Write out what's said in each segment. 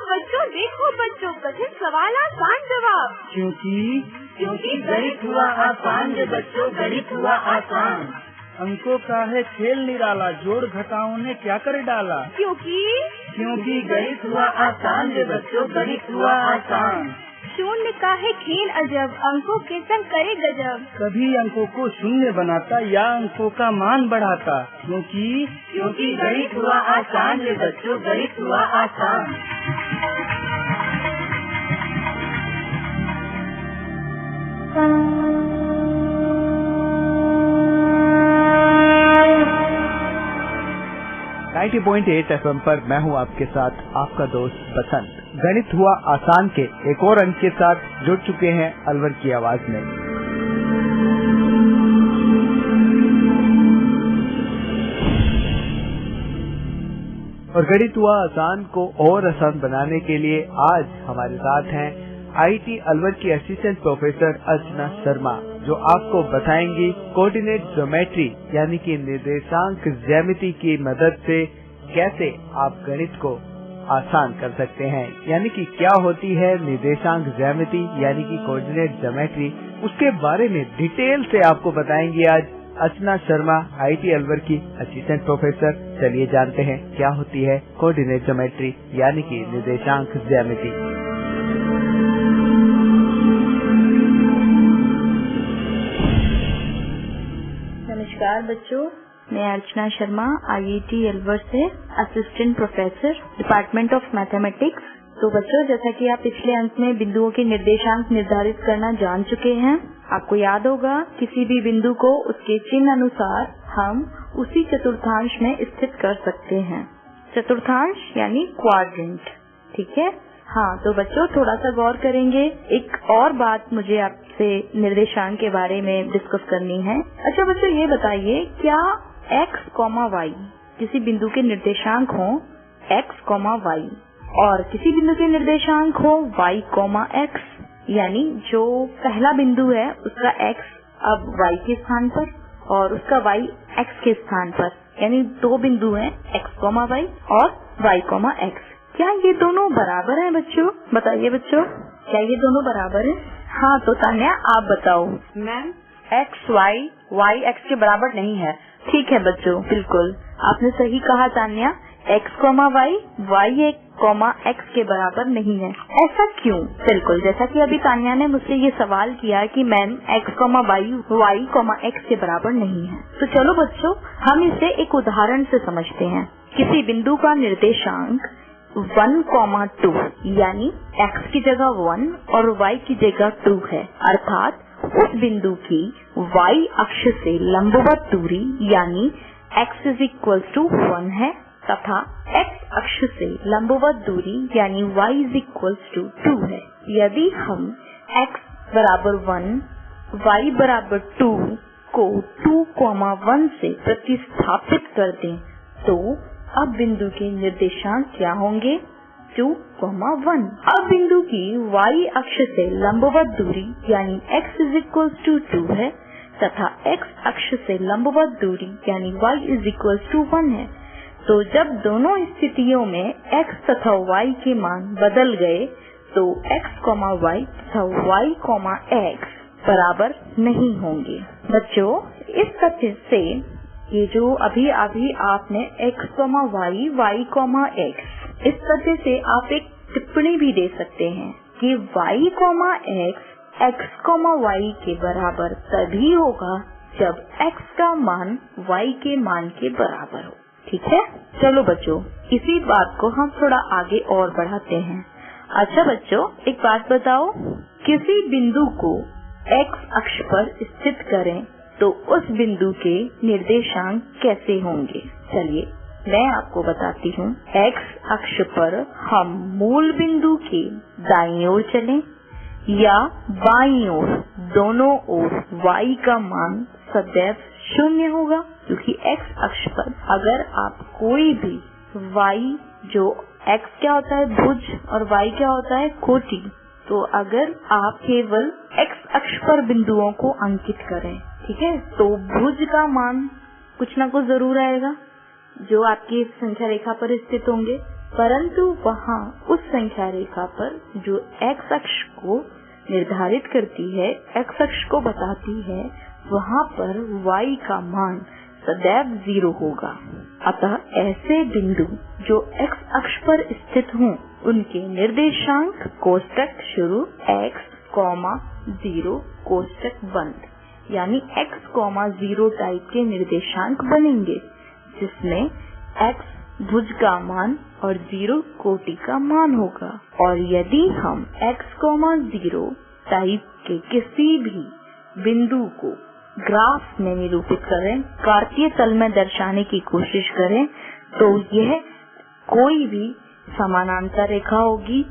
देखो बच्चों, कठिन सवाल आसान जवाब। क्योंकि गणित हुआ आसान रे बच्चों, गणित हुआ आसान। अंकों का है खेल निराला, जोड़ घटाओं ने क्या कर डाला। क्योंकि गणित हुआ आसान रे बच्चों, गणित हुआ आसान। शून्य का है खेल अजब, अंकों के संग करे गजब। कभी अंकों को शून्य बनाता या अंकों का मान बढ़ाता। क्योंकि गणित हुआ आसान रे बच्चों, गणित हुआ आसान। FM पर मैं हूँ आपके साथ आपका दोस्त बसंत। गणित हुआ आसान के एक और अंक के साथ जुड़ चुके हैं अलवर की आवाज में। और गणित हुआ आसान को और आसान बनाने के लिए आज हमारे साथ हैं IIT अलवर की असिस्टेंट प्रोफेसर अर्चना शर्मा, जो आपको बताएंगी कोऑर्डिनेट ज्योमेट्री यानी कि निर्देशांक ज्यामिति की मदद से कैसे आप गणित को आसान कर सकते हैं। यानी कि क्या होती है निर्देशांक ज्यामिति यानी कि कोऑर्डिनेट ज्योमेट्री, उसके बारे में डिटेल से आपको बताएंगी आज अर्चना शर्मा, IIT अलवर की असिस्टेंट प्रोफेसर। चलिए जानते हैं क्या होती है कोऑर्डिनेट ज्योमेट्री यानी कि निर्देशांक ज्यामिति। नमस्कार बच्चों, मैं अर्चना शर्मा IIT अलवर से assistant professor department of mathematics. तो बच्चों, जैसा कि आप पिछले अंक में बिंदुओं के निर्देशांक निर्धारित करना जान चुके हैं, आपको याद होगा किसी भी बिंदु को उसके चिन्ह अनुसार हम उसी चतुर्थांश में स्थित कर सकते हैं। चतुर्थांश यानी क्वाड्रेंट, ठीक है। हाँ, तो बच्चों थोड़ा सा गौर करेंगे। एक और बात मुझे आपसे निर्देशांक के बारे में डिस्कस करनी है। अच्छा बच्चों, ये बताइए क्या x, y किसी बिंदु के निर्देशांक हो x, y और किसी बिंदु के निर्देशांक हो y, x, यानी जो पहला बिंदु है उसका x अब y के स्थान पर और उसका y x के स्थान पर, यानी दो बिंदु हैं x, y और y, x। क्या ये दोनों बराबर हैं बच्चों? बताइए बच्चों, क्या ये दोनों बराबर हैं? हाँ, तो तान्या आप बताओ। मैम, x, y x के बराबर नहीं है। ठीक है बच्चों, बिल्कुल आपने सही कहा तान्या, x, y x के बराबर नहीं है। ऐसा क्यों? बिल्कुल, जैसा कि अभी तान्या ने मुझसे ये सवाल किया कि मैम x, y x के बराबर नहीं है। तो चलो बच्चों, हम इसे एक उदाहरण से समझते हैं। किसी बिंदु का निर्देशांक 1, 2 यानी x की जगह 1 और y की जगह 2 है, अर्थात उस बिंदु की y अक्ष से लंबवत दूरी यानी x = 1 है तथा x अक्ष से लंबवत दूरी यानी y = 2 है। यदि हम x = 1, y = 2 को 2, 1 से प्रतिस्थापित कर दें तो अब बिंदु के निर्देशांक क्या होंगे? 2, 1। अब बिंदु की y अक्ष से लंबवत दूरी यानी x = 2 है तथा x अक्ष से लंबवत दूरी यानी y = 1 है। तो जब दोनों स्थितियों में x तथा y के मान बदल गए तो x, y तथा y, x बराबर नहीं होंगे। बच्चों, इस तथ्य से ये जो अभी आपने x, y, x, इस तथ्य से आप एक टिप्पणी भी दे सकते हैं कि y, x, y के बराबर तभी होगा जब x का मान y के मान के बराबर हो। ठीक है, चलो बच्चों, इसी बात को हम थोड़ा आगे और बढ़ाते हैं। अच्छा बच्चों, एक बात बताओ, किसी बिंदु को x अक्ष पर स्थित करें तो उस बिंदु के निर्देशांक कैसे होंगे? चलिए मैं आपको बताती हूँ। x अक्ष पर हम मूल बिंदु के दाईं ओर चलें या बाईं ओर, दोनों ओर y का मान सदैव 0 होगा, क्योंकि x अक्ष पर अगर आप कोई भी y, जो x क्या होता है भुज और y क्या होता है कोटि, तो अगर आप केवल x अक्ष पर बिंदुओं को अंकित करें, ठीक है, तो भुज का मान कुछ ना कुछ जरूर आएगा जो आपकी संख्या रेखा पर स्थित होंगे। परंतु वहाँ उस संख्या रेखा पर जो x अक्ष को निर्धारित करती है, x अक्ष को बताती है, वहाँ पर y का मान सदैव 0 होगा। अतः ऐसे बिंदु जो x अक्ष पर स्थित हों, उनके निर्देशांक कोष्टक शुरू x, 0 कोष्टक बंद, यानी x, 0 टाइप के निर्देशांक बनेंगे, जिसमें x भुज का मान और 0 कोटि का मान होगा। और यदि हम x, 0 टाइप के किसी भी बिंदु को ग्राफ में निरूपित करें, कार्तीय तल में दर्शाने की कोशिश करें, तो यह कोई भी समानांतर रेखा होगी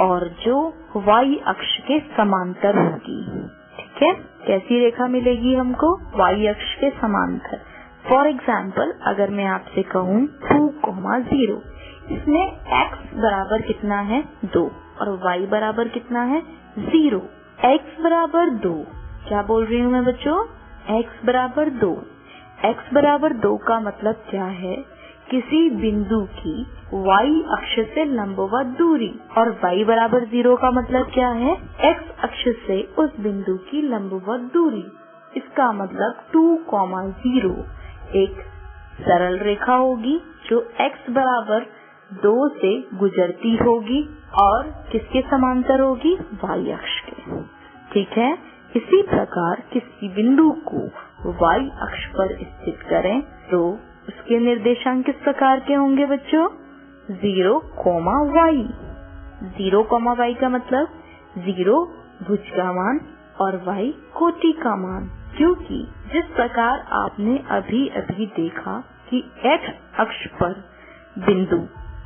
और जो y अक्ष के समांतर होगी। ठीक है, कैसी रेखा मिलेगी हमको? y अक्ष के समांतर। फॉर एग्जाम्पल, अगर मैं आपसे कहूँ 2, 0, इसमें x बराबर कितना है? 2 और y बराबर कितना है? 0। x बराबर 2, क्या बोल रही हूँ मैं बच्चों? x बराबर 2। x बराबर 2 का मतलब क्या है? किसी बिंदु की y अक्ष से लंबवत दूरी। और y बराबर 0 का मतलब क्या है? x अक्ष से उस बिंदु की लंबवत दूरी। इसका मतलब 2, 0 एक सरल रेखा होगी जो x बराबर 2 से गुजरती होगी और किसके समांतर होगी? y अक्ष के। ठीक है, इसी प्रकार किसी बिंदु को y अक्ष पर स्थित करें तो उसके निर्देशांक किस प्रकार के होंगे बच्चों? 0, y। 0, y का मतलब 0 भुज का मान और y कोटि का मान, क्योंकि जिस प्रकार आपने अभी अभी देखा कि x अक्ष पर बिंदु,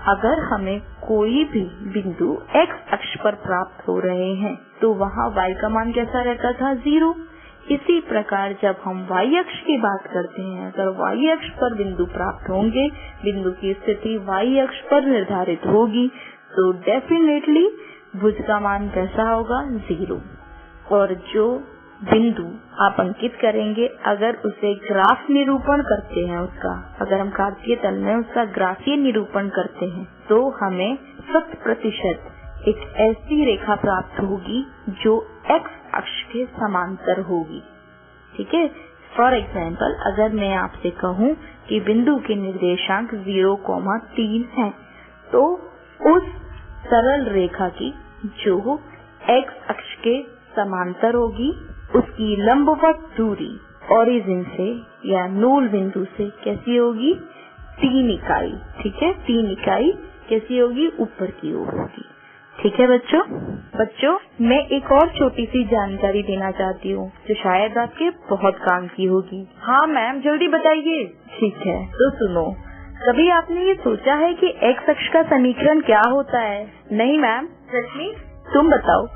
अगर हमें कोई भी बिंदु x अक्ष पर प्राप्त हो रहे हैं तो वहाँ y का मान कैसा रहता था? 0। इसी प्रकार जब हम y अक्ष की बात करते हैं, अगर y अक्ष पर बिंदु प्राप्त होंगे, बिंदु की स्थिति y अक्ष पर निर्धारित होगी, तो डेफिनेटली भुज का मान कैसा होगा? 0। और जो बिंदु आप अंकित करेंगे, अगर उसे ग्राफ निरूपण करते हैं, उसका अगर हम कार्तीय तल में उसका ग्राफीय निरूपण करते हैं, तो हमें 100% एक ऐसी रेखा प्राप्त होगी जो x अक्ष के समांतर होगी। ठीक है, फॉर एग्जाम्पल, अगर मैं आपसे कहूँ कि बिंदु के निर्देशांक 0, 3 है, तो उस सरल रेखा की जो x अक्ष के समांतर होगी, उसकी लंबवत दूरी ओरिजिन से या मूल बिंदु से कैसी होगी? 3 इकाई। ठीक है, 3 इकाई कैसी होगी? ऊपर की ओर होगी। ठीक है बच्चों, मैं एक और छोटी सी जानकारी देना चाहती हूँ जो शायद आपके बहुत काम की होगी। हाँ मैम, जल्दी बताइए। ठीक है, तो सुनो, कभी आपने ये सोचा है कि x अक्ष का समीकरण क्या होता है? नहीं मैम। रश्मि, तुम बताओ।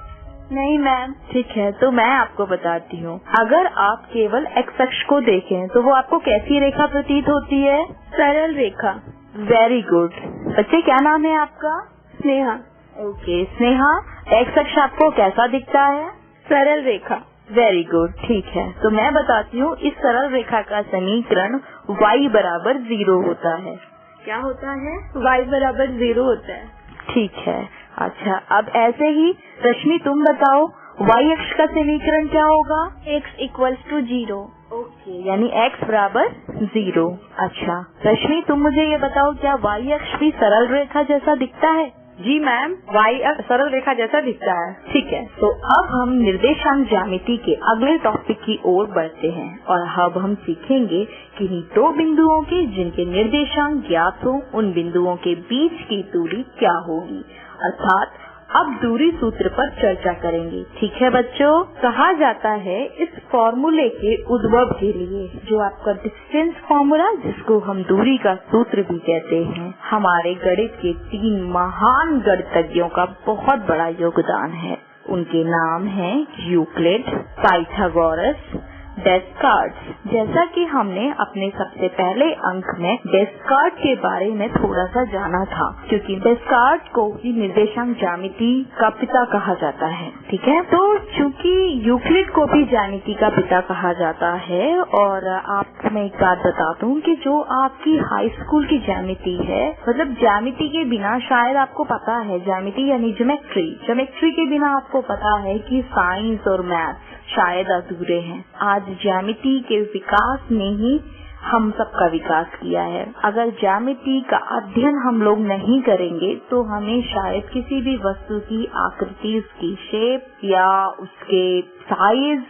नहीं मैम। ठीक है, तो मैं आपको बताती हूँ। अगर आप केवल x अक्ष को देखें तो वो आपको कैसी रेखा प्रतीत होती है? सरल रेखा। Very good. बच्चे, क्या नाम है आपका? स्नेहा। ओके स्नेहा, x अक्ष आपको कैसा दिखता है? सरल रेखा। Very good. ठीक है, तो मैं बताती हूँ, इस सरल रेखा का समीकरण y बराबर 0 होता है। क्या होता है? y बराबर 0 होता है। ठीक है, अच्छा, अब ऐसे ही रश्मि तुम बताओ, y अक्ष का समीकरण क्या होगा? x = 0। ओके, यानी x बराबर 0। अच्छा रश्मि, तुम मुझे ये बताओ, क्या y अक्ष भी सरल रेखा जैसा दिखता है? जी मैम, y अक्ष सरल रेखा जैसा दिखता है। ठीक है, तो अब हम निर्देशांक ज्यामिति के अगले टॉपिक की ओर बढ़ते हैं और अब हम सीखेंगे किन्हीं 2 बिंदुओं के जिनके निर्देशांक ज्ञात हो, उन बिंदुओं के बीच की दूरी क्या होगी, अर्थात अब दूरी सूत्र पर चर्चा करेंगे। ठीक है बच्चों, कहा जाता है इस फॉर्मूले के उद्भव के लिए, जो आपका डिस्टेंस फॉर्मूला, जिसको हम दूरी का सूत्र भी कहते हैं, हमारे गणित के 3 महान गणितज्ञों का बहुत बड़ा योगदान है। उनके नाम हैं यूक्लिड, पाइथागोरस, डेस्कार्ट्स। जैसा कि हमने अपने सबसे पहले अंक में डेस्कार्ट के बारे में थोड़ा सा जाना था, क्योंकि डेस्कार्ट को ही निर्देशांक ज्यामिति का पिता कहा जाता है। ठीक है, तो चूंकि यूक्लिड को भी ज्यामिति का पिता कहा जाता है, और आपको मैं एक बात बता दूं कि जो आपकी हाई स्कूल की ज्यामिति है, मतलब ज्यामिति के बिना शायद आपको पता है, ज्यामिति यानी ज्योमेट्री के बिना आपको पता है कि साइंस और मैथ्स शायद अधूरे हैं। आज ज्यामिति के विकास ने ही हम सबका विकास किया है। अगर ज्यामिति का अध्ययन हम लोग नहीं करेंगे तो हमें शायद किसी भी वस्तु की आकृति, उसकी शेप या उसके साइज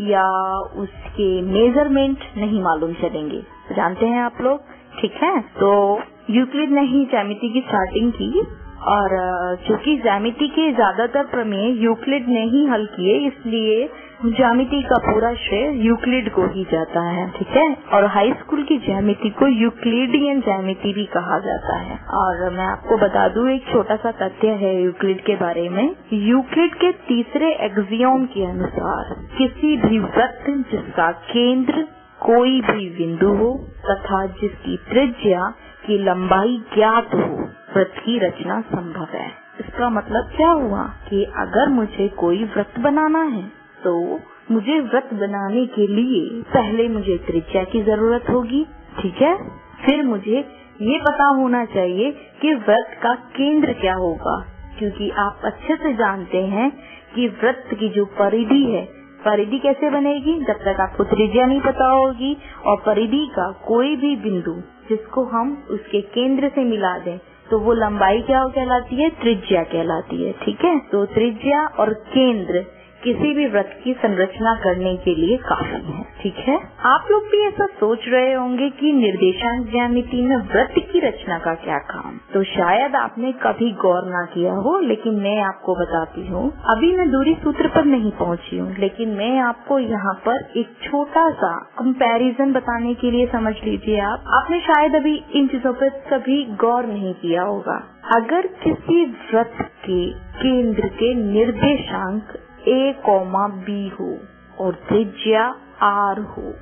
या उसके मेजरमेंट नहीं मालूम चलेंगे। जानते हैं आप लोग? ठीक है, तो यूक्लिड ने ही ज्यामिति की स्टार्टिंग की, और चूंकि ज्यामिति के ज्यादातर प्रमेय यूक्लिड ने ही हल किए, इसलिए ज्यामिति का पूरा श्रेय यूक्लिड को ही जाता है। ठीक है, और हाई स्कूल की ज्यामिति को यूक्लिडियन ज्यामिति भी कहा जाता है। और मैं आपको बता दूं, एक छोटा सा तथ्य है यूक्लिड के बारे में। यूक्लिड के तीसरे एक्सियोम के अनुसार किसी भी वृत्त जिसका केंद्र कोई भी बिंदु हो तथा जिसकी त्रिज्या की लंबाई ज्ञात हो, वृत्त की रचना संभव है। इसका मतलब क्या हुआ कि अगर मुझे कोई वृत्त बनाना है तो मुझे वृत्त बनाने के लिए पहले मुझे त्रिज्या की जरूरत होगी। ठीक है, फिर मुझे ये पता होना चाहिए कि वृत्त का केंद्र क्या होगा, क्योंकि आप अच्छे से जानते हैं कि वृत्त की जो परिधि है, परिधि कैसे बनेगी जब तक आपको त्रिज्या नहीं पता होगी, और परिधि का कोई भी बिंदु जिसको हम उसके केंद्र से मिला दें तो वो लंबाई क्या कहलाती है? त्रिज्या कहलाती है। ठीक है, तो त्रिज्या और केंद्र किसी भी वृत्त की संरचना करने के लिए काफी है। ठीक है, आप लोग भी ऐसा सोच रहे होंगे कि निर्देशांक ज्यामिति में वृत्त की रचना का क्या काम, तो शायद आपने कभी गौर ना किया हो, लेकिन मैं आपको बताती हूँ। अभी मैं दूरी सूत्र पर नहीं पहुँची हूँ, लेकिन मैं आपको यहाँ पर एक छोटा सा कंपैरिजन बताने के लिए समझ लीजिए। आपने शायद अभी इन चीजों पर कभी गौर नहीं किया होगा। अगर किसी वृत्त के केंद्र के निर्देशांक a,b हो और त्रिज्या r हो,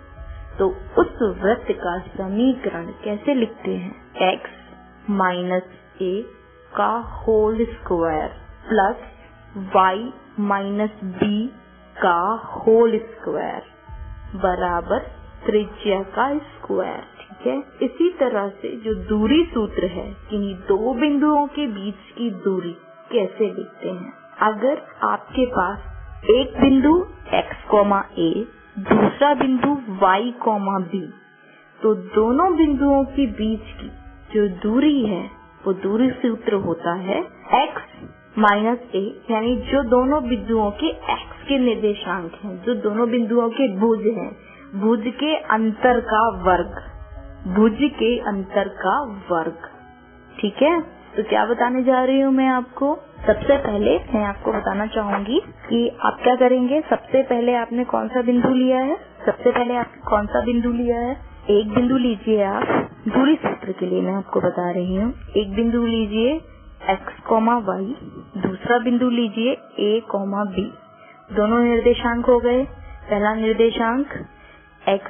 तो उस वृत्त का समीकरण कैसे लिखते हैं? x माइनस a का whole square plus y minus b का होल स्क्वायर बराबर त्रिज्या का स्क्वायर। ठीक है, इसी तरह से जो दूरी सूत्र है, किन्हीं दो बिंदुओं के बीच की दूरी कैसे लिखते हैं? अगर आपके पास एक बिंदु x, a, दूसरा बिंदु y, b, तो दोनों बिंदुओं के बीच की जो दूरी है वो दूरी सूत्र होता है x माइनस a, यानी जो दोनों बिंदुओं के x के निर्देशांक हैं, जो दोनों बिंदुओं के भुज हैं, भुज के अंतर का वर्ग, भुज के अंतर का वर्ग। ठीक है, तो क्या बताने जा रही हूँ मैं आपको? सबसे पहले मैं आपको बताना चाहूंगी कि आप क्या करेंगे। सबसे पहले आपने कौन सा बिंदु लिया है? एक बिंदु लीजिए आप, दूरी सूत्र के लिए मैं आपको बता रही हूँ। एक बिंदु लीजिए x, y, दूसरा बिंदु लीजिए a, b। दोनों निर्देशांक हो गए। पहला निर्देशांक x,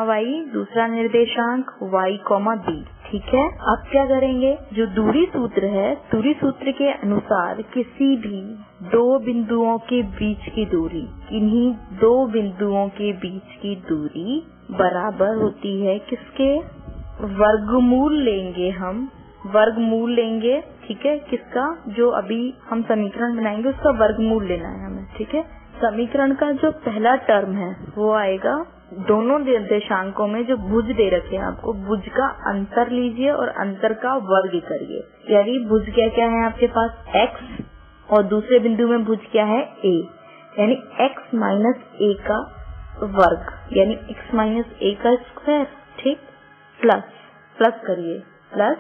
y, दूसरा निर्देशांक y, b। ठीक है, अब क्या करेंगे? जो दूरी सूत्र है, दूरी सूत्र के अनुसार किसी भी दो बिंदुओं के बीच की दूरी, किन्हीं दो बिंदुओं के बीच की दूरी बराबर होती है किसके? वर्गमूल लेंगे हम, वर्गमूल लेंगे। ठीक है, किसका? जो अभी हम समीकरण बनाएंगे उसका वर्गमूल लेना है हमें। ठीक है, समीकरण का जो पहला टर्म है वो आएगा, दोनों निर्देशांकों में जो भुज दे रखे हैं आपको, भुज का अंतर लीजिए और अंतर का वर्ग करिए। यानी भुज क्या क्या है आपके पास? x, और दूसरे बिंदु में भुज क्या है? a, यानी x माइनस a का वर्ग, यानी x माइनस a का स्क्वायर। ठीक, प्लस करिए, प्लस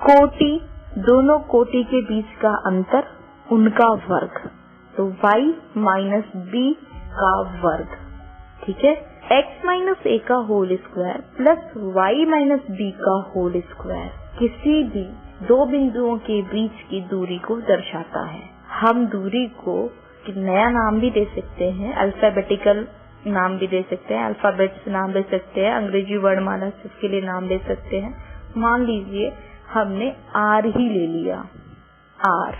कोटि, दोनों कोटि के बीच का अंतर, उनका वर्ग, तो y माइनस b का वर्ग। ठीक है, x माइनस a का whole square plus y minus b का होल स्क्वायर किसी भी दो बिंदुओं के बीच की दूरी को दर्शाता है। हम दूरी को नया नाम भी दे सकते हैं, अल्फाबेटिकल नाम भी दे सकते हैं, अल्फाबेट से नाम दे सकते हैं, अंग्रेजी वर्णमाला से इसके लिए नाम दे सकते हैं। मान लीजिए हमने आर ही ले लिया, आर,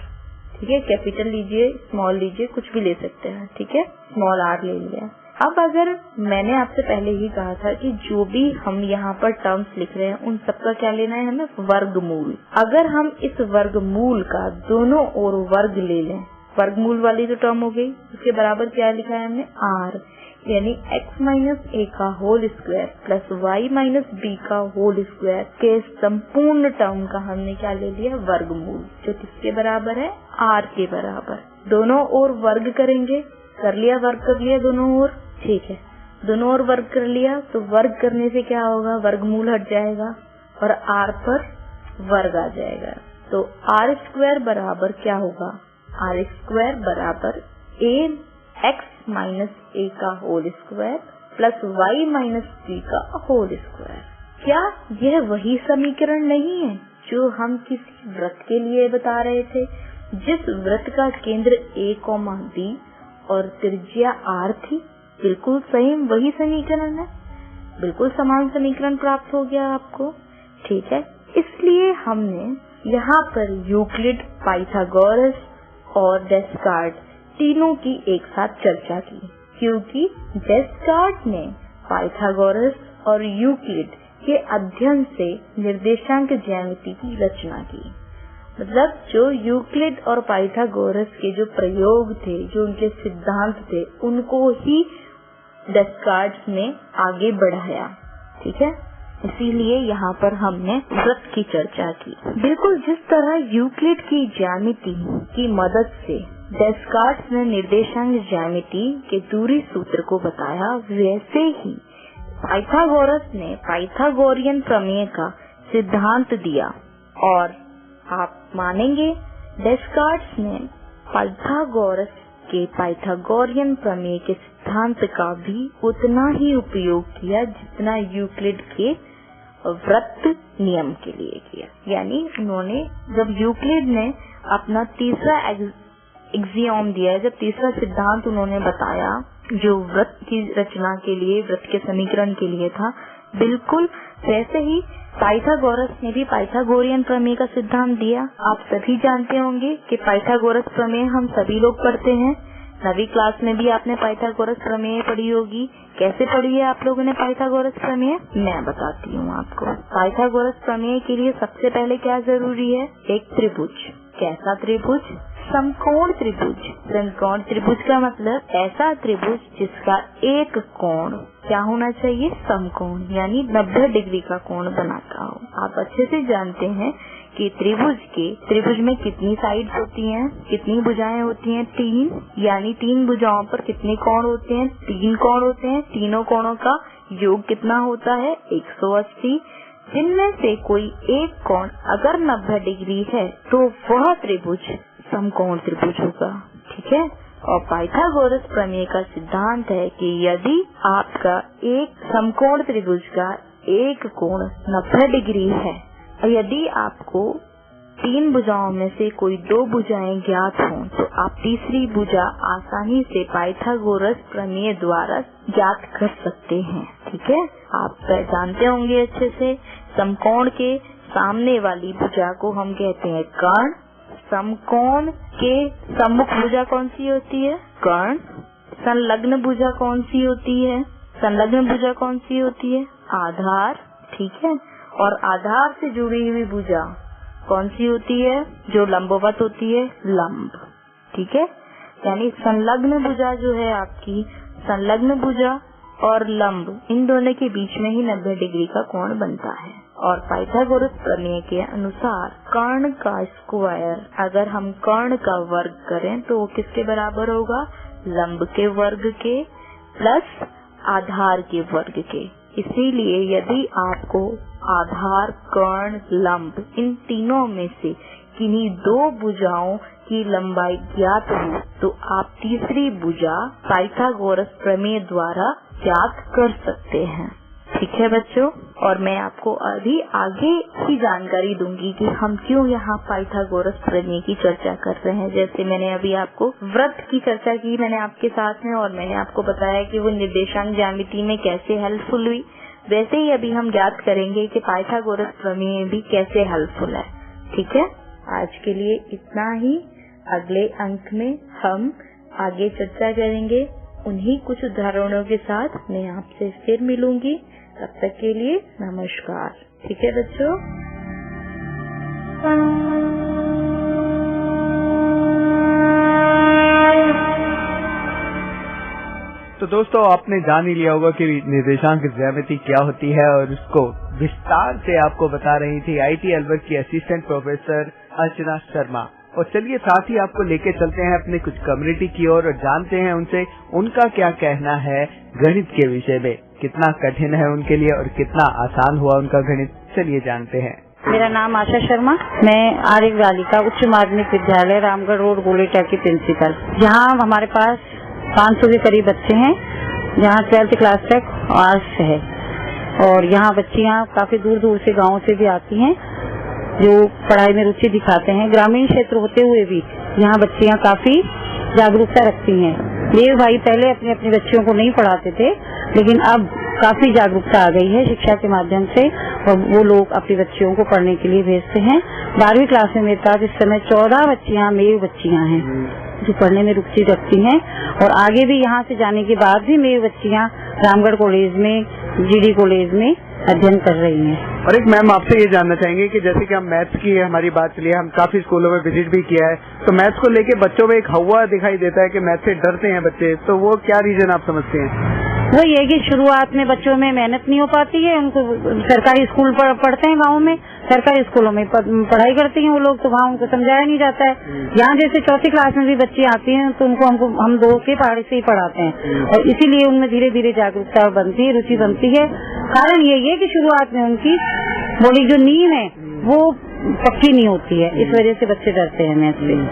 ठीक है, कैपिटल लीजिए, स्मॉल लीजिए, कुछ भी ले सकते हैं, ठीक है, स्मॉल आर ले लिया। अब अगर मैंने आपसे पहले ही कहा था कि जो भी हम यहाँ पर टर्म्स लिख रहे हैं उन सबका क्या लेना है हमें, वर्गमूल। अगर हम इस वर्गमूल का दोनों ओर वर्ग ले लें, वर्गमूल वाली जो टर्म हो गई, उसके बराबर क्या लिखा है हमने, आर, यानी x माइनस a का whole square plus y minus b का होल स्क्वायर के संपूर्ण टर्म का हमने क्या ले लिया, वर्गमूल, जो किसके बराबर है, r के बराबर। दोनों ओर वर्ग करेंगे, कर लिया, वर्ग कर लिया दोनों ओर, ठीक है, दोनों ओर वर्ग कर लिया तो वर्ग करने से क्या होगा, वर्गमूल हट जाएगा और r पर वर्ग आ जाएगा। तो r स्क्वायर बराबर क्या होगा, r स्क्वायर बराबर x माइनस a का whole square plus y minus b का होल स्क्वायर। क्या यह वही समीकरण नहीं है जो हम किसी वृत्त के लिए बता रहे थे, जिस वृत्त का केंद्र a, b और त्रिज्या r थी? बिल्कुल सही वही समीकरण है, बिल्कुल समान समीकरण प्राप्त हो गया आपको, ठीक है। इसलिए हमने यहाँ पर यूक्लिड, पाइथागोरस और डेस्कार्ट तीनों की एक साथ चर्चा की, क्योंकि डेस्कार्ट ने पाइथागोरस और यूक्लिड के अध्ययन से निर्देशांक ज्यामिति की रचना की। मतलब जो यूक्लिड और पाइथागोरस के जो प्रयोग थे, जो उनके सिद्धांत थे, उनको ही डेस्कार्ट ने आगे बढ़ाया, ठीक है। इसीलिए यहाँ पर हमने वृत्त की चर्चा की। बिल्कुल जिस तरह यूक्लिड की ज्यामिति की मदद से डेस्कार्ट ने निर्देशांक ज्यामिति के दूरी सूत्र को बताया, वैसे ही पाइथागोरस ने पाइथागोरियन प्रमेय का सिद्धांत दिया। और आप मानेंगे डेस्कार्ट ने पाइथागोरस के पाइथागोरियन प्रमेय के सिद्धांत का भी उतना ही उपयोग किया जितना यूक्लिड के वृत्त नियम के लिए किया। यानी उन्होंने, जब यूक्लिड ने अपना तीसरा एक्सियोम दिया, जब तीसरा सिद्धांत उन्होंने बताया जो वृत्त की रचना के लिए, वृत्त के समीकरण के लिए था, बिल्कुल वैसे ही पाइथागोरस ने भी पाइथागोरियन प्रमेय का सिद्धांत दिया। आप सभी जानते होंगे कि पाइथागोरस प्रमेय हम सभी लोग पढ़ते हैं, 9वीं क्लास में भी आपने पाइथागोरस प्रमेय पढ़ी होगी। कैसे पढ़ी है आप लोगों ने पाइथागोरस प्रमेय, मैं बताती हूँ आपको। पाइथागोरस प्रमेय के लिए सबसे पहले क्या जरूरी है, एक त्रिभुज। कैसा त्रिभुज, समकोण त्रिभुज। समकोण त्रिभुज का मतलब ऐसा त्रिभुज जिसका एक कोण क्या होना चाहिए, समकोण, यानी 90 डिग्री का कोण बनाता हो। आप अच्छे से जानते हैं कि त्रिभुज में कितनी साइड्स होती हैं, कितनी भुजाएं होती हैं, 3, यानी 3 भुजाओं पर कितने कोण होते हैं, 3 कोण होते हैं। तीनों कोणों का योग कितना होता है, 180। जिनमें से कोई एक कोण अगर 90 डिग्री है तो वह त्रिभुज समकोण त्रिभुज होगा, ठीक है। और पाइथागोरस प्रमेय का सिद्धांत है कि यदि आपका एक समकोण त्रिभुज का एक कोण 90 डिग्री है, और यदि आपको 3 भुजाओं में से कोई 2 भुजाएं ज्ञात हों, तो आप तीसरी भुजा आसानी से पाइथागोरस प्रमेय द्वारा ज्ञात कर सकते हैं, ठीक है। आप जानते होंगे अच्छे से, समकोण के सामने वाली भुजा को हम कहते हैं कर्ण। समकोण के सम्मुख भुजा कौन सी होती है, कर्ण। संलग्न भुजा कौन सी होती है, संलग्न भुजा कौन सी होती है, आधार, ठीक है। और आधार से जुड़ी हुई भुजा कौन सी होती है, जो लंबवत होती है, लंब, ठीक है। यानी संलग्न भुजा जो है आपकी, संलग्न भुजा और लंब, इन दोनों के बीच में ही 90 डिग्री का कोण बनता है। और पाइथागोरस प्रमेय के अनुसार कर्ण का स्क्वायर, अगर हम कर्ण का वर्ग करें तो वो किसके बराबर होगा, लंब के वर्ग के प्लस आधार के वर्ग के। इसीलिए यदि आपको आधार, कर्ण, लंब, इन तीनों में से किन्हीं 2 भुजाओं की लंबाई ज्ञात हो, तो आप तीसरी भुजा पाइथागोरस प्रमेय द्वारा ज्ञात कर सकते हैं, ठीक है बच्चों। और मैं आपको अभी आगे की जानकारी दूंगी कि हम क्यों यहाँ पाइथागोरस प्रमेय की चर्चा कर रहे हैं। जैसे मैंने अभी आपको वृत्त की चर्चा की मैंने आपके साथ में, और मैंने आपको बताया कि वो निर्देशांक ज्यामिति में कैसे हेल्पफुल हुई, वैसे ही अभी हम ज्ञात करेंगे कि पाइथागोरस प्रमेय भी कैसे हेल्पफुल है। ठीक है, आज के लिए इतना ही। अगले अंक में हम आगे चर्चा करेंगे उन्हीं कुछ उदाहरणों के साथ। मैं आपसे फिर मिलूंगी, तब तक के लिए नमस्कार। ठीक है बच्चों। तो दोस्तों, आपने जान ही लिया होगा कि निर्देशांक ज्यामिति क्या होती है, और उसको विस्तार से आपको बता रही थी आईटी अलवर की असिस्टेंट प्रोफेसर अर्चना शर्मा। और चलिए साथ ही आपको लेके चलते हैं अपने कुछ कम्युनिटी की ओर और जानते हैं उनसे उनका क्या कहना है गणित के विषय में। कितना कठिन है उनके लिए और कितना आसान हुआ उनका गणित, चलिए जानते हैं। मेरा नाम आशा शर्मा, मैं आर्य बालिका उच्च माध्यमिक विद्यालय रामगढ़ रोड गोलेटा की प्रिंसिपल। यहाँ हमारे पास 500 के करीब बच्चे हैं, जहाँ 12th क्लास तक आर्ट्स है। और यहाँ बच्चियाँ काफी दूर दूर से गाँव से भी आती हैं जो पढ़ाई में रुचि दिखाते हैं। ग्रामीण क्षेत्र होते हुए भी यहाँ बच्चियाँ काफी जागरूकता रखती हैं। मेरे भाई पहले अपने अपने बच्चियों को नहीं पढ़ाते थे, लेकिन अब काफी जागरूकता आ गई है शिक्षा के माध्यम से, और वो लोग अपनी बच्चियों को पढ़ने के लिए भेजते हैं। 12वीं क्लास में मेरे पास इस समय 14 बच्चियाँ मेरी बच्चियाँ हैं जो पढ़ने में रुचि रखती हैं, और आगे भी यहाँ से जाने के बाद भी मेरी बच्चियाँ रामगढ़ कॉलेज में, जीडी कॉलेज में अध्ययन कर रही हैं। और एक मैम आपसे ये जानना चाहेंगे कि जैसे कि हम मैथ्स की हमारी बात चली है, हम काफी स्कूलों में विजिट भी किया है, तो मैथ्स को लेके बच्चों में एक हवा दिखाई देता है कि मैथ्स से डरते हैं बच्चे, तो वो क्या रीजन आप समझते हैं? वो ये कि शुरुआत में बच्चों में मेहनत नहीं हो पाती है। उनको सरकारी स्कूल पढ़ते हैं गाँव में, सरकारी स्कूलों में पढ़ाई करती हैं वो लोग, तो वहाँ उनको समझाया नहीं जाता है। यहाँ जैसे 4th क्लास में भी बच्चे आती हैं तो उनको हम 2 के पहाड़ी से ही पढ़ाते हैं, और इसीलिए उनमें धीरे धीरे जागरूकता बनती है, रुचि बनती है। कारण यही है कि शुरुआत में उनकी बॉडी जो नींव है वो पक्की नहीं होती है, इस वजह से बच्चे डरते हैं मैथ से,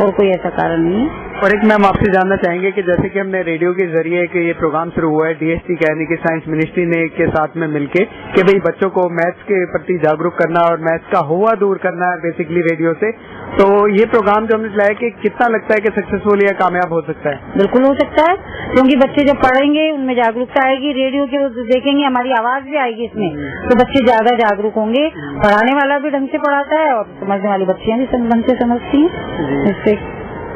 और कोई ऐसा कारण नहीं है। और एक मैम आपसे जानना चाहेंगे कि जैसे कि हमने रेडियो के जरिए कि ये प्रोग्राम शुरू हुआ है डीएसटी यानी कि साइंस मिनिस्ट्री ने के साथ में मिलके कि भाई बच्चों को मैथ्स के प्रति जागरूक करना और मैथ्स का हुआ दूर करना है बेसिकली रेडियो से, तो ये प्रोग्राम जो हमने चलाया कि कितना लगता है कि सक्सेसफुल या कामयाब हो सकता है? बिल्कुल हो सकता है, क्योंकि बच्चे जब पढ़ेंगे उनमें जागरूकता आएगी, रेडियो के देखेंगे, हमारी आवाज भी आएगी इसमें, तो बच्चे ज्यादा जागरूक होंगे। पढ़ाने वाला भी ढंग से पढ़ाता है और समझने वाली बच्चियां भी ढंग से समझती हैं इससे।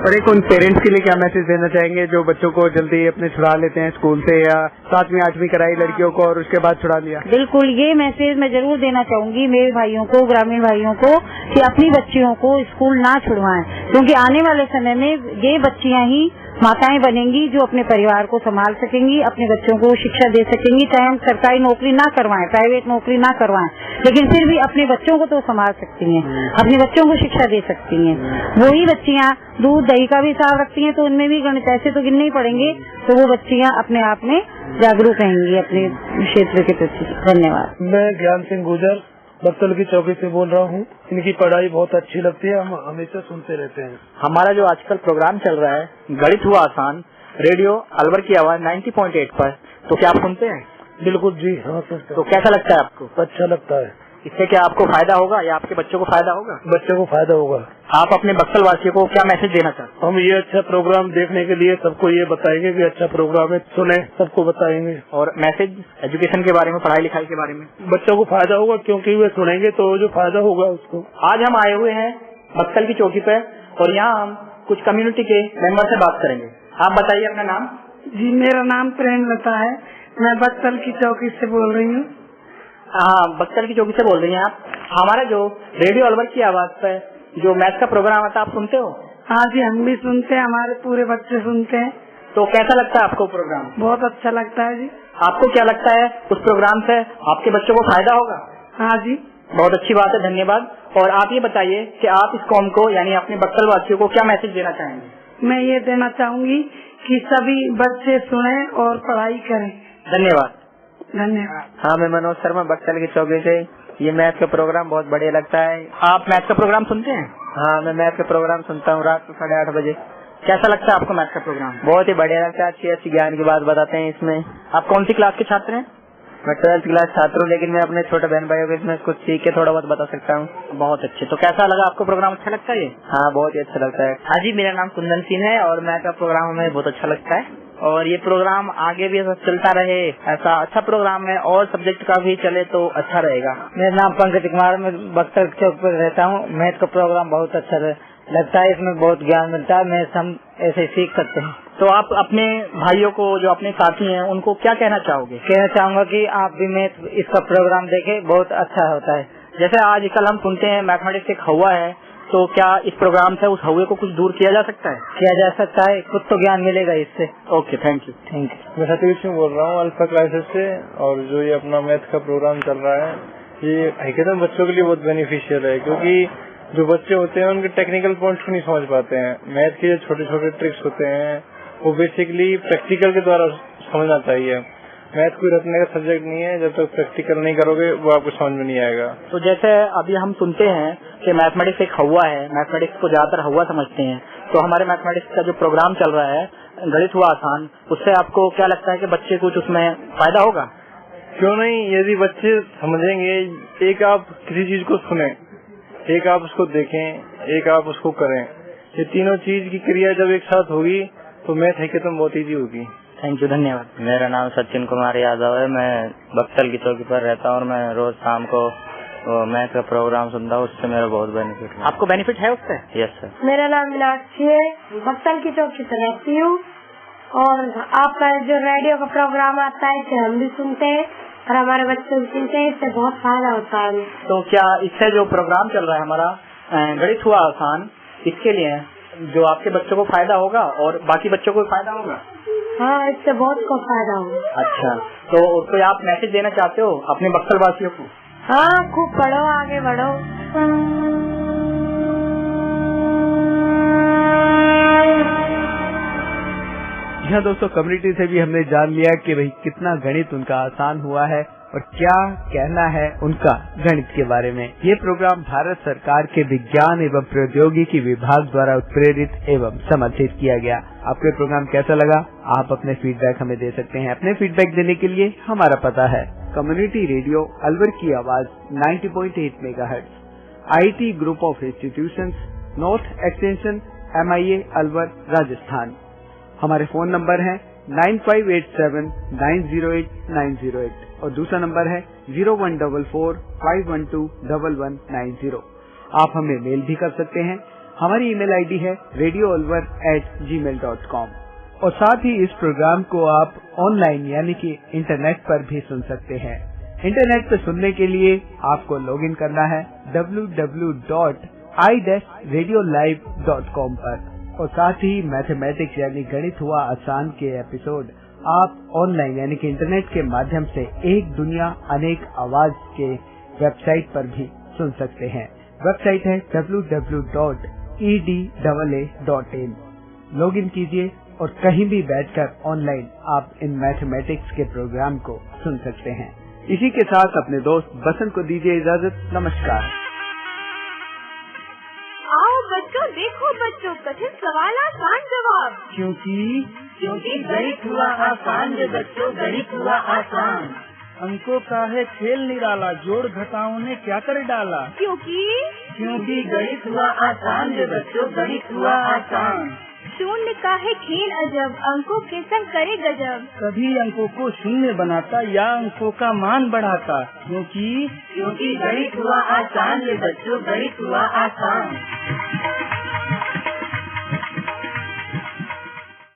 और एक उन पेरेंट्स के लिए क्या मैसेज देना चाहेंगे जो बच्चों को जल्दी अपने छुड़ा लेते हैं स्कूल से, या 7वीं 8वीं कराई लड़कियों को और उसके बाद छुड़ा लिया? बिल्कुल, ये मैसेज मैं जरूर देना चाहूंगी मेरे भाइयों को, ग्रामीण भाइयों को, कि अपनी बच्चियों को स्कूल ना छुड़वाएं, क्योंकि आने वाले समय में ये बच्चियां ही माताएं बनेंगी जो अपने परिवार को संभाल सकेंगी, अपने बच्चों को शिक्षा दे सकेंगी। चाहे हम सरकारी नौकरी ना करवाएं, प्राइवेट नौकरी ना करवाएं, लेकिन फिर भी अपने बच्चों को तो संभाल सकती हैं, अपने बच्चों को शिक्षा दे सकती हैं। वही बच्चियां दूध दही का भी हिसाब रखती हैं, तो उनमें भी गणित ऐसे तो गिनने ही पड़ेंगे, तो वो बच्चियां अपने आप में जागरूक रहेंगी अपने क्षेत्र के प्रति। धन्यवाद। मैं ज्ञान सिंह गुजर बक्सल की चौकी से बोल रहा हूँ। इनकी पढ़ाई बहुत अच्छी लगती है, हम हमेशा सुनते रहते हैं। हमारा जो आजकल प्रोग्राम चल रहा है गणित हुआ आसान, रेडियो अलवर की आवाज 90.8 पर, तो क्या आप सुनते हैं? बिल्कुल जी हाँ सुनते हैं। तो कैसा लगता है आपको? अच्छा लगता है। इससे क्या आपको फायदा होगा या आपके बच्चों को फायदा होगा? बच्चों को फायदा होगा। आप अपने बक्सल वासियों को क्या मैसेज देना चाहते हैं? हम ये अच्छा प्रोग्राम देखने के लिए सबको ये बताएंगे कि अच्छा प्रोग्राम है, सुने, सबको बताएंगे। और मैसेज एजुकेशन के बारे में, पढ़ाई लिखाई के बारे में बच्चों को फायदा होगा, क्योंकि वे सुनेंगे तो जो फायदा होगा उसको। आज हम आए हुए हैं बक्सल की चौकी पर, और यहाँ हम कुछ कम्युनिटी के मेंबर से बात करेंगे। आप बताइए अपना नाम। जी, मेरा नाम प्रेमलता है, मैं बक्सल की चौकी से बोल रही हूँ। हाँ, बक्सल की चौकी से बोल रही हैं आप। हमारा जो रेडियो अलवर की आवाज पर जो मैथ का प्रोग्राम आता है, आप सुनते हो? हाँ जी, हम भी सुनते हैं, हमारे पूरे बच्चे सुनते हैं। तो कैसा लगता है आपको प्रोग्राम? बहुत अच्छा लगता है जी। आपको क्या लगता है उस प्रोग्राम से आपके बच्चों को फायदा होगा? हाँ जी। बहुत अच्छी बात है, धन्यवाद। और आप ये बताइए कि आप इस कौम को यानी अपने बक्सल वासियों को क्या मैसेज देना चाहेंगे? मैं ये देना चाहूंगी कि सभी बच्चे सुने और पढ़ाई करें। धन्यवाद। धन्यवाद। हाँ, मैं मनोज शर्मा बक्सल की चौकी से। ये मैथ का प्रोग्राम बहुत बढ़िया लगता है। आप मैथ का प्रोग्राम सुनते हैं? हाँ, मैं मैथ का प्रोग्राम सुनता हूँ रात को 8:30 बजे। कैसा लगता है आपको मैथ का प्रोग्राम? बहुत ही बढ़िया लगता है, अच्छी अच्छी ज्ञान की बात बताते हैं इसमें। आप कौन सी क्लास के छात्र हैं? मैं 12th क्लास छात्र हूँ, लेकिन मैं अपने छोटे बहन भाइयों को इसमें कुछ सीख के थोड़ा बहुत बता सकता हूँ। बहुत अच्छे। तो कैसा लगा आपको प्रोग्राम? अच्छा लगता है ये? हाँ, बहुत ही अच्छा लगता है। हाँ जी, मेरा नाम कुंदन सिंह है और मैथ का प्रोग्राम हमें बहुत अच्छा लगता है और ये प्रोग्राम आगे भी ऐसा चलता रहे। ऐसा अच्छा प्रोग्राम है और सब्जेक्ट का भी चले तो अच्छा रहेगा। मेरा नाम पंकज कुमार, मैं बख्तर चौक पर रहता हूँ। मैथ का प्रोग्राम बहुत अच्छा लगता है, इसमें बहुत ज्ञान मिलता है, मैं हम ऐसे सीख सकते हैं। तो आप अपने भाइयों को, जो अपने साथी हैं, उनको क्या कहना चाहोगे? कहना चाहूंगा कि आप भी मैथ इसका प्रोग्राम देखें, बहुत अच्छा होता है। जैसे आजकल हम सुनते हैं मैथमेटिक्स एक हवा है, तो क्या इस प्रोग्राम से उस हवे को कुछ दूर किया जा सकता है? किया जा सकता है, कुछ तो ज्ञान मिलेगा इससे। Okay, thank you. Thank you. मैं सतीश सिंह बोल रहा हूँ अल्फा क्लासेस से, और जो ये अपना मैथ का प्रोग्राम चल रहा है ये हकीकतन बच्चों के लिए बहुत बेनिफिशियल है, क्योंकि जो बच्चे होते हैं उनके टेक्निकल पॉइंट्स को नहीं समझ पाते हैं। मैथ के जो छोटे छोटे ट्रिक्स होते हैं वो बेसिकली प्रैक्टिकल के द्वारा समझना चाहिए। मैथ कोई रटने का सब्जेक्ट नहीं है, जब तक प्रैक्टिकल नहीं करोगे वो आपको समझ में नहीं आएगा। तो जैसे अभी हम सुनते हैं कि मैथमेटिक्स एक हवा है, मैथमेटिक्स को ज्यादातर हवा समझते हैं, तो हमारे मैथमेटिक्स का जो प्रोग्राम चल रहा है गणित हुआ आसान, उससे आपको क्या लगता है कि बच्चे कुछ उसमें फायदा होगा? क्यों नहीं, यदि बच्चे समझेंगे, एक आप किसी चीज को सुने, एक आप उसको देखें, एक आप उसको करें, ये तीनों चीज की क्रिया जब एक साथ होगी तो मैथ हकीकतन बहुत ईजी होगी। थैंक यू, धन्यवाद। मेरा नाम सचिन कुमार यादव है, मैं बक्तल की चौकी पर रहता हूँ और मैं रोज शाम को मैथ का प्रोग्राम सुनता हूँ, उससे मेरा बहुत बेनिफिट है। आपको बेनिफिट है उससे? Yes sir. मेरा नाम मीनाक्षी है, बक्तल की चौकी पर रहती हूँ और आपका जो रेडियो का प्रोग्राम आता है इसे हम भी सुनते हैं और हमारे बच्चे भी सुनते हैं, इससे बहुत फायदा होता है। तो क्या इससे जो प्रोग्राम चल रहा है हमारा गणित हुआ आसान, इसके लिए जो आपके बच्चों को फायदा होगा और बाकी बच्चों को फायदा होगा? हाँ, इससे बहुत को फायदा होगा। अच्छा, तो कोई आप मैसेज देना चाहते हो अपने बक्सर वासियों को? हाँ, खूब पढ़ो, आगे बढ़ो। यहाँ दोस्तों कम्युनिटी से भी हमने जान लिया कि भाई कितना गणित उनका आसान हुआ है और क्या कहना है उनका गणित के बारे में। ये प्रोग्राम भारत सरकार के विज्ञान एवं प्रौद्योगिकी विभाग द्वारा उत्प्रेरित एवं समर्थित किया गया। आपको ये प्रोग्राम कैसा लगा? आप अपने फीडबैक हमें दे सकते हैं। अपने फीडबैक देने के लिए हमारा पता है कम्युनिटी रेडियो अलवर की आवाज 90.8 megahertz, IIT group of institutions, north extension, MIA Alwar, Rajasthan. हमारे फोन नंबर है 9587908908 और दूसरा नंबर है 0144512190। आप हमें मेल भी कर सकते हैं। हमारी ईमेल आईडी है radioalwar@gmail.com और साथ ही इस प्रोग्राम को आप ऑनलाइन यानी कि इंटरनेट पर भी सुन सकते हैं। इंटरनेट पर सुनने के लिए आपको लॉगिन करना है www.i-radiolive.com पर और साथ ही मैथमेटिक्स यानी गणित हुआ आसान के एपिसोड आप ऑनलाइन यानी कि इंटरनेट के माध्यम से एक दुनिया अनेक आवाज के वेबसाइट पर भी सुन सकते हैं। वेबसाइट है www.edaa.in। लॉगिन कीजिए और कहीं भी बैठकर ऑनलाइन आप इन मैथमेटिक्स के प्रोग्राम को सुन सकते हैं। इसी के साथ अपने दोस्त बसंत को दीजिए इजाजत। नमस्कार। आओ बच्चों, देखो बच्चों, कठिन सवाल आसान जवाब। क्योंकि गणित हुआ आसान रे बच्चों, गणित हुआ आसान। अंकों का है खेल निराला, जोड़ घटाओं ने क्या कर डाला। क्योंकि गणित हुआ आसान रे बच्चों, गणित हुआ आसान। शून्य का है खेल अजब, अंकों के संग करे गजब। कभी अंकों को शून्य बनाता या अंकों का मान बढ़ाता। क्योंकि गणित हुआ आसान रे बच्चों, गणित हुआ आसान।